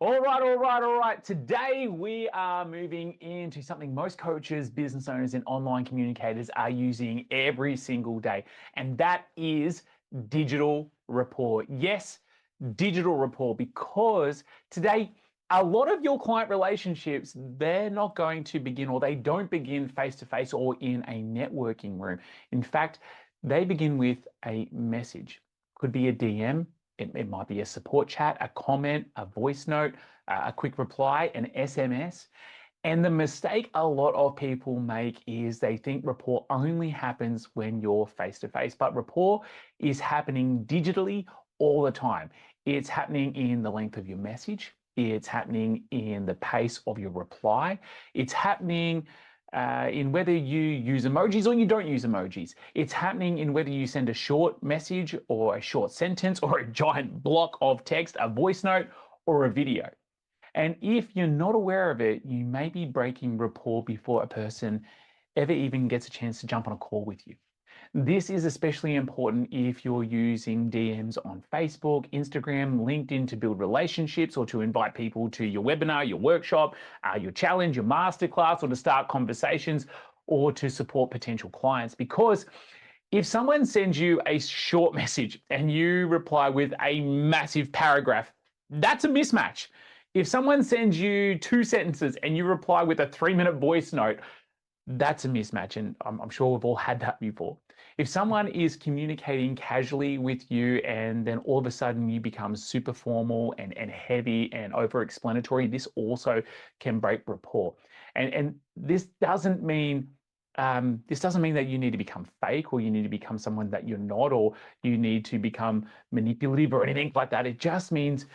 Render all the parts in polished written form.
All right. Today we are moving into something most coaches, business owners, and online communicators are using every single day, and that is digital rapport. Yes, digital rapport, because today a lot of your client relationships, they're not going to begin, or they don't begin face-to-face or in a networking room. In fact, they begin with a message. Could be a DM. It might be a support chat, a comment, a voice note, a quick reply, an SMS. And the mistake a lot of people make is they think rapport only happens when you're face to face, but rapport is happening digitally all the time. It's happening in the length of your message. It's happening in the pace of your reply. It's happening in whether you use emojis or you don't use emojis. It's happening in whether you send a short message or a short sentence or a giant block of text, a voice note or a video. And if you're not aware of it, you may be breaking rapport before a person ever even gets a chance to jump on a call with you. This is especially important if you're using DMs on Facebook, Instagram, LinkedIn to build relationships or to invite people to your webinar, your workshop, your challenge, your masterclass, or to start conversations or to support potential clients. Because if someone sends you a short message and you reply with a massive paragraph, that's a mismatch. If someone sends you 2 sentences and you reply with a 3-minute voice note, that's a mismatch, and I'm sure we've all had that before. If someone is communicating casually with you and then all of a sudden you become super formal and heavy and over-explanatory, this also can break rapport. And this doesn't mean that you need to become fake or you need to become someone that you're not, or you need to become manipulative or anything like that. It just means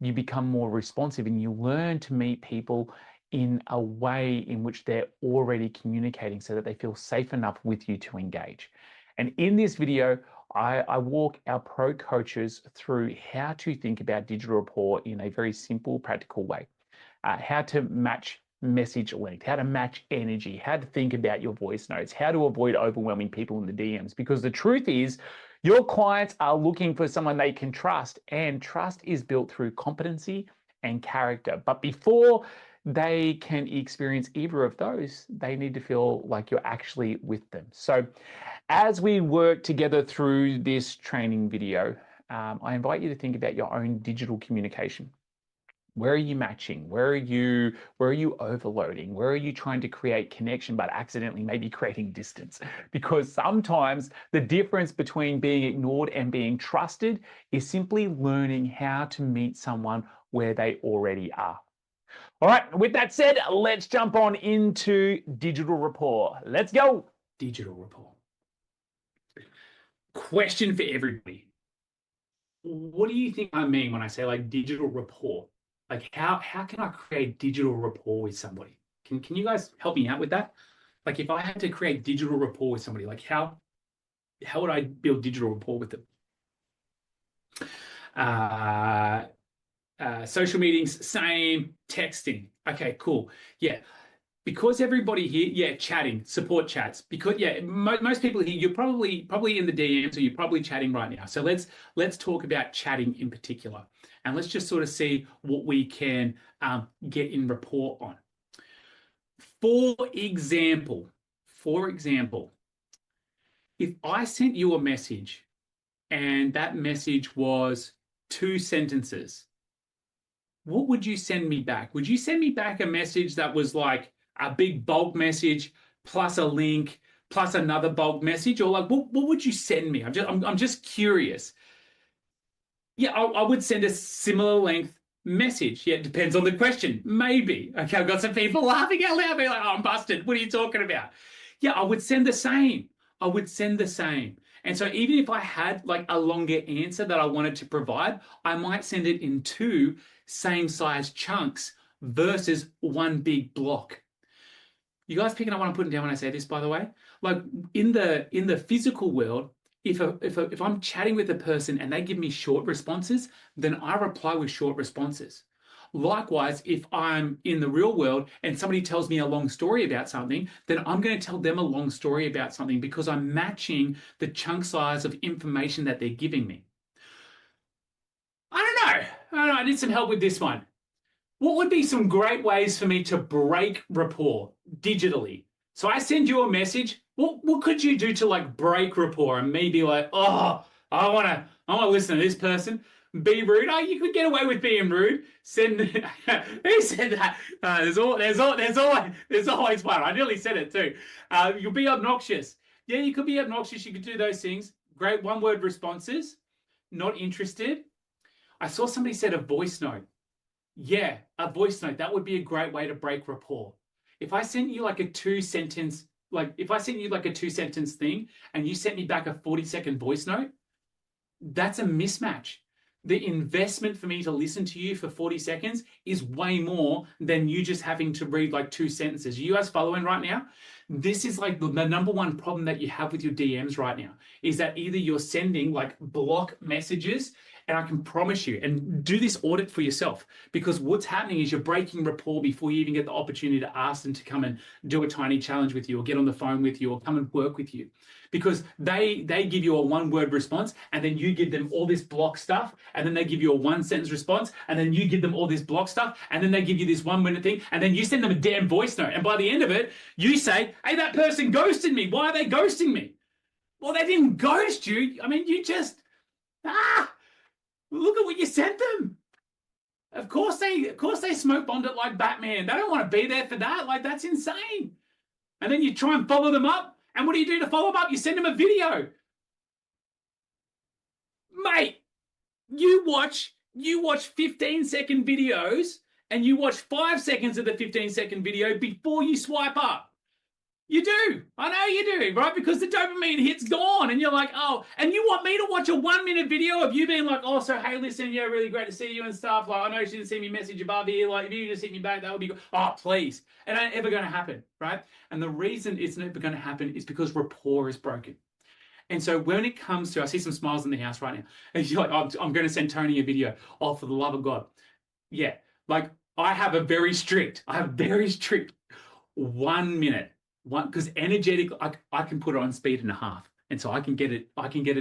you become more responsive and you learn to meet people in a way in which they're already communicating so that they feel safe enough with you to engage. And in this video, I walk our pro coaches through how to think about digital rapport in a very simple, practical way. How to match message length, how to match energy, how to think about your voice notes, how to avoid overwhelming people in the DMs. Because the truth is, your clients are looking for someone they can trust, and trust is built through competency and character. But before they can experience either of those, they need to feel like you're actually with them. So as we work together through this training video, I invite you to think about your own digital communication. Where are you matching? Where are you overloading? Where are you trying to create connection but accidentally maybe creating distance? Because sometimes the difference between being ignored and being trusted is simply learning how to meet someone where they already are. All right, with that said, let's jump on into digital rapport. Let's go. Digital rapport. Question for everybody. What do you think I mean when I say like digital rapport? Like how can I create digital rapport with somebody? Can you guys help me out with that? Like if I had to create digital rapport with somebody, like how would I build digital rapport with them? Social meetings, same. Texting. Okay, cool. Yeah. Because everybody here, yeah, chatting, support chats. Because yeah, most people here, you're probably in the DMs, or you're probably chatting right now. So let's talk about chatting in particular, and let's just sort of see what we can get in rapport on. For example, if I sent you a message and that message was 2 sentences, what would you send me back? Would you send me back a message that was like a big bulk message plus a link plus another bulk message, or like what would you send me? I'm just curious. Yeah, I would send a similar length message. Yeah, it depends on the question. Maybe. Okay, I've got some people laughing out loud, being like, "Oh, I'm busted. What are you talking about?" Yeah, I would send the same. And so even if I had like a longer answer that I wanted to provide, I might send it in 2 same size chunks versus 1 big block. You guys picking up what I'm putting down when I say this, by the way? Like in the physical world, if I'm chatting with a person and they give me short responses, then I reply with short responses. Likewise, if I'm in the real world and somebody tells me a long story about something, then I'm going to tell them a long story about something because I'm matching the chunk size of information that they're giving me. I don't know. I need some help with this one. what would be some great ways for me to break rapport digitally? So I send you a message. What could you do to like break rapport and me be like, oh, I wanna listen to this person. Be rude. Oh, you could get away with being rude. Send who said that? There's always one. I nearly said it too. You'll be obnoxious. Yeah, you could be obnoxious. You could do those things. Great one-word responses. Not interested. I saw somebody said a voice note. Yeah, a voice note. That would be a great way to break rapport. If I sent you like a two-sentence thing and you sent me back a 40-second voice note, that's a mismatch. The investment for me to listen to you for 40 seconds is way more than you just having to read like 2 sentences. Are you guys following right now? This is like the number one problem that you have with your DMs right now, is that either you're sending like block messages, and I can promise you, and do this audit for yourself, because what's happening is you're breaking rapport before you even get the opportunity to ask them to come and do a tiny challenge with you or get on the phone with you or come and work with you. Because they give you a one-word response, and then you give them all this block stuff, and then they give you a one-sentence response, and then you give them all this block stuff, and then they give you this 1-minute thing, and then you send them a damn voice note. And by the end of it, you say, hey, that person ghosted me. Why are they ghosting me? Well, they didn't ghost you. I mean, you just, look at what you sent them. Of course they smoke bombed it like Batman. They don't want to be there for that. Like, that's insane. And then you try and follow them up. And what do you do to follow them up? You send them a video. Mate, you watch 15-second videos and you watch 5 seconds of the 15-second video before you swipe up. You do. I know you do, right? Because the dopamine hit's gone and you're like, oh, and you want me to watch a 1-minute video of you being like, oh, so hey, listen, yeah, really great to see you and stuff. Like, I know she didn't see me message above here. Like, if you just hit me back, that would be good. Oh, please. It ain't ever going to happen, right? And the reason it's never going to happen is because rapport is broken. And so when it comes to, I see some smiles in the house right now. And you're like, oh, I'm going to send Tony a video. Oh, for the love of God. Yeah. Like, I have very strict 1 minute. Because energetic, I can put it on speed and a half. And so I can get it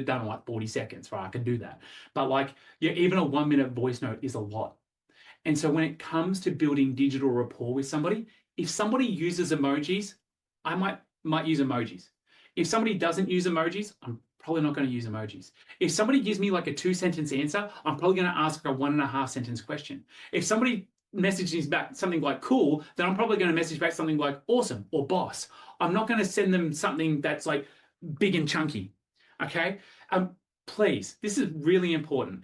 done in like 40 seconds, right? I can do that. But like, yeah, even a 1-minute voice note is a lot. And so when it comes to building digital rapport with somebody, if somebody uses emojis, I might use emojis. If somebody doesn't use emojis, I'm probably not going to use emojis. If somebody gives me like a 2-sentence answer, I'm probably going to ask a 1.5-sentence question. If somebody messages back something like cool, then I'm probably going to message back something like awesome or boss. I'm not going to send them something that's like big and chunky. Okay. Please, this is really important.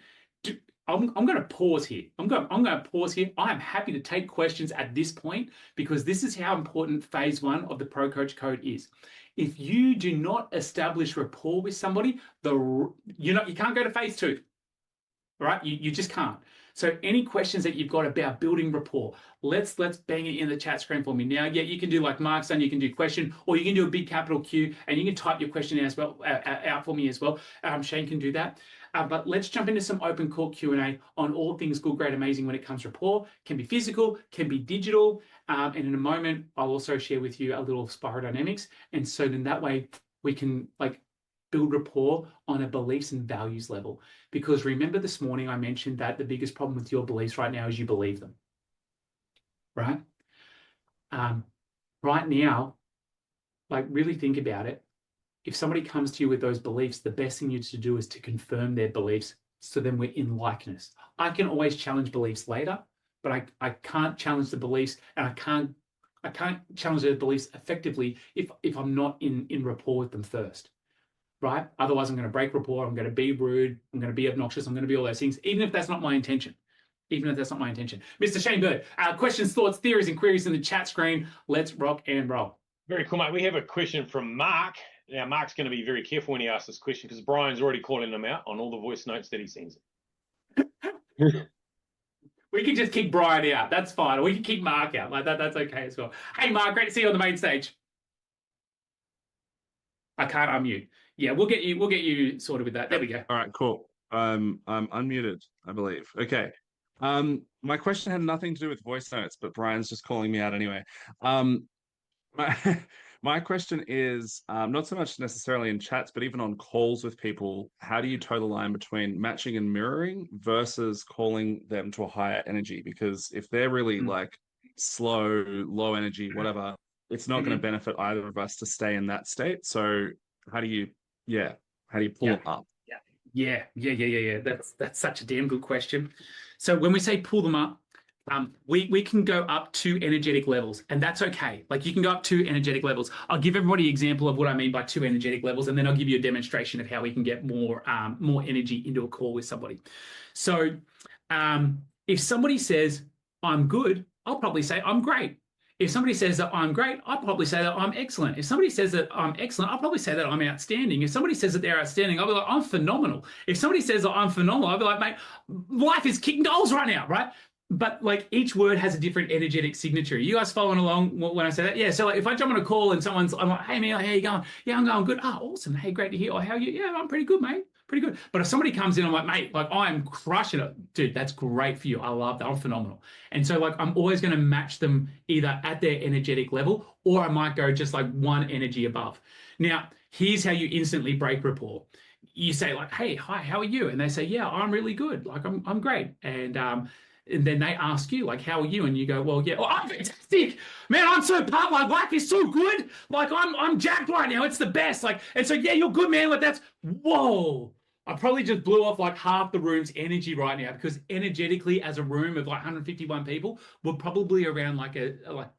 I'm going to pause here. I'm going to pause here. I am happy to take questions at this point, because this is how important phase 1 of the ProCoach Code is. If you do not establish rapport with somebody, you can't go to phase 2. Right? You just can't. So any questions that you've got about building rapport, let's bang it in the chat screen for me now. Yeah, you can do like Mark's done, you can do question, or you can do a big capital Q, and you can type your question as well out for me as well. Shane can do that. But let's jump into some open call Q&A on all things good, great, amazing when it comes to rapport. Can be physical, can be digital. And in a moment, I'll also share with you a little spirodynamics. And so then that way we can like build rapport on a beliefs and values level. Because remember this morning I mentioned that the biggest problem with your beliefs right now is you believe them, right? Right now, like really think about it. If somebody comes to you with those beliefs, the best thing you to do is to confirm their beliefs, so then we're in likeness. I can always challenge beliefs later, but I can't challenge the beliefs, and I can't challenge their beliefs effectively if I'm not in rapport with them first. Right? Otherwise, I'm going to break rapport. I'm going to be rude. I'm going to be obnoxious. I'm going to be all those things, even if that's not my intention. Mr. Shane Bird, questions, thoughts, theories, and queries in the chat screen. Let's rock and roll. Very cool, mate. We have a question from Mark. Now, Mark's going to be very careful when he asks this question, because Brian's already calling him out on all the voice notes that he sends. We can just kick Brian out. That's fine. Or we can kick Mark out. Like that. That's okay as well. Hey, Mark, great to see you on the main stage. I can't unmute. Yeah, we'll get you sorted with that. There we go. All right, cool. I'm unmuted, I believe. Okay. My question had nothing to do with voice notes, but Brian's just calling me out anyway. My My question is not so much necessarily in chats, but even on calls with people, how do you toe the line between matching and mirroring versus calling them to a higher energy? Because if they're really like slow, low energy, whatever, it's not going to benefit either of us to stay in that state. So how do you, how do you pull them up? Yeah. That's such a damn good question. So when we say pull them up, we can go up to energetic levels, and that's okay. Like you can go up to energetic levels. I'll give everybody an example of what I mean by 2 energetic levels, and then I'll give you a demonstration of how we can get more energy into a call with somebody. So if somebody says, I'm good, I'll probably say, I'm great. If somebody says that I'm great, I'll probably say that I'm excellent. If somebody says that I'm excellent, I'll probably say that I'm outstanding. If somebody says that they're outstanding, I'll be like, I'm phenomenal. If somebody says that I'm phenomenal, I'll be like, mate, life is kicking goals right now, right? But like each word has a different energetic signature. You guys following along when I say that? Yeah. So like if I jump on a call and I'm like, hey man, how you going? Yeah, I'm going good. Oh, awesome. Hey, great to hear. Oh, how are you? Yeah, I'm pretty good, mate. Pretty good. But if somebody comes in, I'm like, mate, like I'm crushing it. Dude, that's great for you. I love that. I'm phenomenal. And so like I'm always going to match them either at their energetic level, or I might go just like one energy above. Now, here's how you instantly break rapport. You say like, hey, hi, how are you? And they say, yeah, I'm really good. Like I'm great. And then they ask you, like, how are you? And you go, well, yeah, oh, I'm fantastic. Man, I'm so pumped. Like, life is so good. Like, I'm jacked right now. It's the best. Like, and so, yeah, you're good, man. Like, that's, whoa. I probably just blew off like half the room's energy right now, because energetically, as a room of like 151 people, we're probably around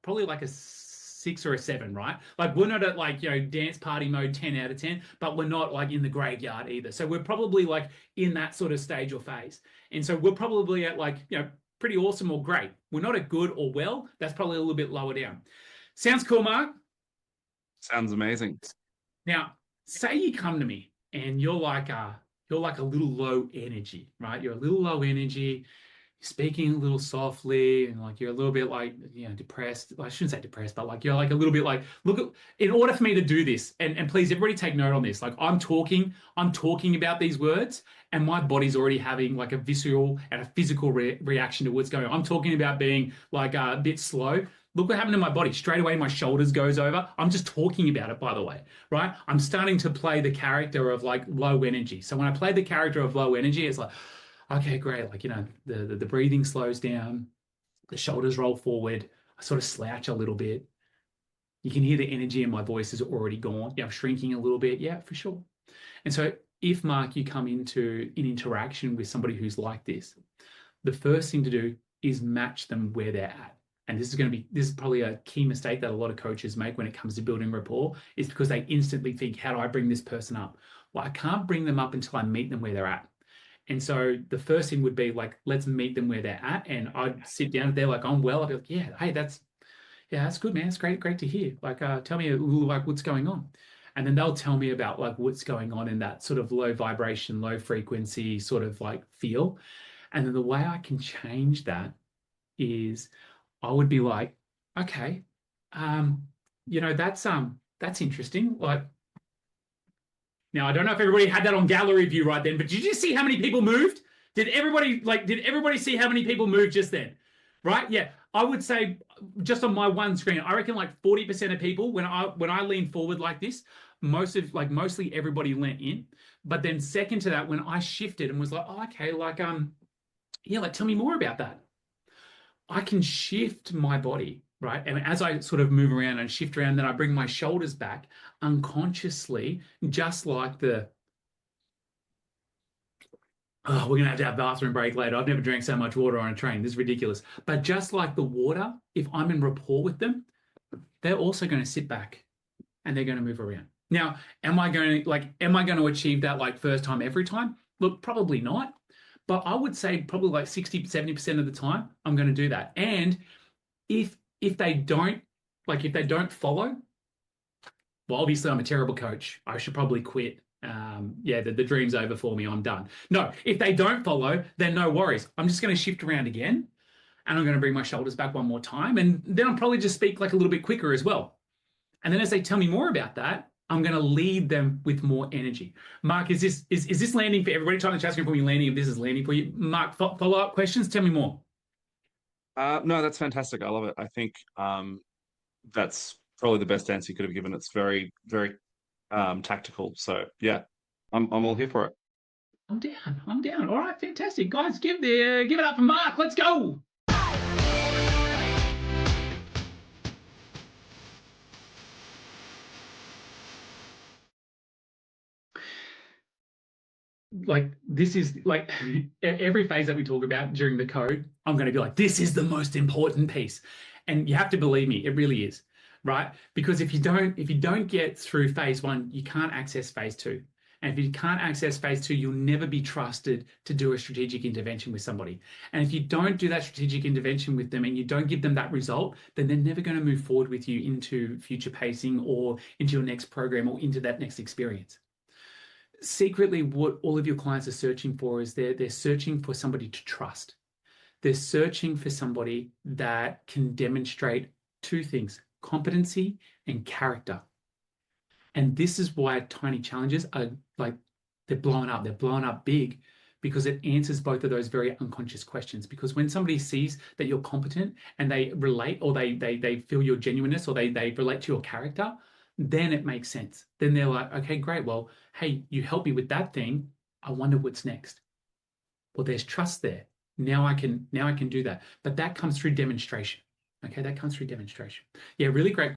probably like a 6 or a 7, right? Like we're not at like, dance party mode 10 out of 10, but we're not like in the graveyard either. So we're probably like in that sort of stage or phase. And so we're probably at like, pretty awesome or great. We're not at good or well. That's probably a little bit lower down. Sounds cool, Mark? Sounds amazing. Now, say you come to me and you're like a little low energy, right? You're a little low energy. Speaking a little softly, and like you're a little bit like depressed. Well, I shouldn't say depressed, but like you're like a little bit like, look, in order for me to do this, and please everybody take note on this, like I'm talking about these words, and my body's already having like a visceral and a physical reaction to what's going on. I'm talking about being like a bit slow. Look what happened to my body. Straight away, my shoulders goes over. I'm just talking about it, by the way, right? I'm starting to play the character of like low energy. So when I play the character of low energy, it's like, okay, great. Like, the breathing slows down, the shoulders roll forward. I sort of slouch a little bit. You can hear the energy in my voice is already gone. Yeah, I'm shrinking a little bit. Yeah, for sure. And so if, Mark, you come into an interaction with somebody who's like this, the first thing to do is match them where they're at. And this is probably a key mistake that a lot of coaches make when it comes to building rapport, is because they instantly think, how do I bring this person up? Well, I can't bring them up until I meet them where they're at. And so the first thing would be like, let's meet them where they're at. And I'd sit down there like, I'm well. I'd be like, yeah, hey, that's good, man. It's great to hear. Like, tell me like what's going on. And then they'll tell me about like what's going on in that sort of low vibration, low frequency sort of like feel. And then the way I can change that is I would be like, okay, that's interesting. Like, now, I don't know if everybody had that on gallery view right then, but did you see how many people moved? Did everybody see how many people moved just then? Right? Yeah. I would say just on my one screen, I reckon like 40% of people, when I lean forward like this, mostly everybody leant in. But then second to that, when I shifted and was like, oh, okay, like, tell me more about that. I can shift my body, right? And as I sort of move around and shift around, then I bring my shoulders back unconsciously, just like we're going to have a bathroom break later. I've never drank so much water on a train. This is ridiculous. But just like the water, if I'm in rapport with them, they're also going to sit back and they're going to move around. Now, am I going to achieve that like first time every time? Look, probably not. But I would say probably like 60, 70% of the time, I'm going to do that. And if they don't follow, well, obviously I'm a terrible coach. I should probably quit. The dream's over for me. I'm done. No, if they don't follow, then no worries. I'm just going to shift around again, and I'm going to bring my shoulders back one more time. And then I'll probably just speak like a little bit quicker as well. And then as they tell me more about that, I'm going to lead them with more energy. Mark, is this landing for everybody? Trying to chat screen for me landing if this is landing for you. Mark, follow-up questions? Tell me more. No, that's fantastic. I love it. I think that's probably the best answer you could have given. It's very, very tactical. So yeah, I'm all here for it. I'm down. I'm down. All right, fantastic, guys. Give it up for Mark. Let's go. Like, this is like every phase that we talk about during the code, I'm going to be like, this is the most important piece. And you have to believe me, it really is, right? Because if you don't get through phase one, you can't access phase two. And if you can't access phase two, you'll never be trusted to do a strategic intervention with somebody. And if you don't do that strategic intervention with them and you don't give them that result, then they're never going to move forward with you into future pacing or into your next program or into that next experience. Secretly, what all of your clients are searching for is they're searching for somebody to trust. They're searching for somebody that can demonstrate two things: competency and character. And this is why tiny challenges are like, they're blowing up. They're blowing up big because it answers both of those very unconscious questions. Because when somebody sees that you're competent and they relate, or they feel your genuineness, or they relate to your character, then it makes sense. Then they're like, okay, great. Well, hey, you helped me with that thing. I wonder what's next. Well, there's trust there. Now I can do that. But that comes through demonstration. Okay, that comes through demonstration. Yeah, really great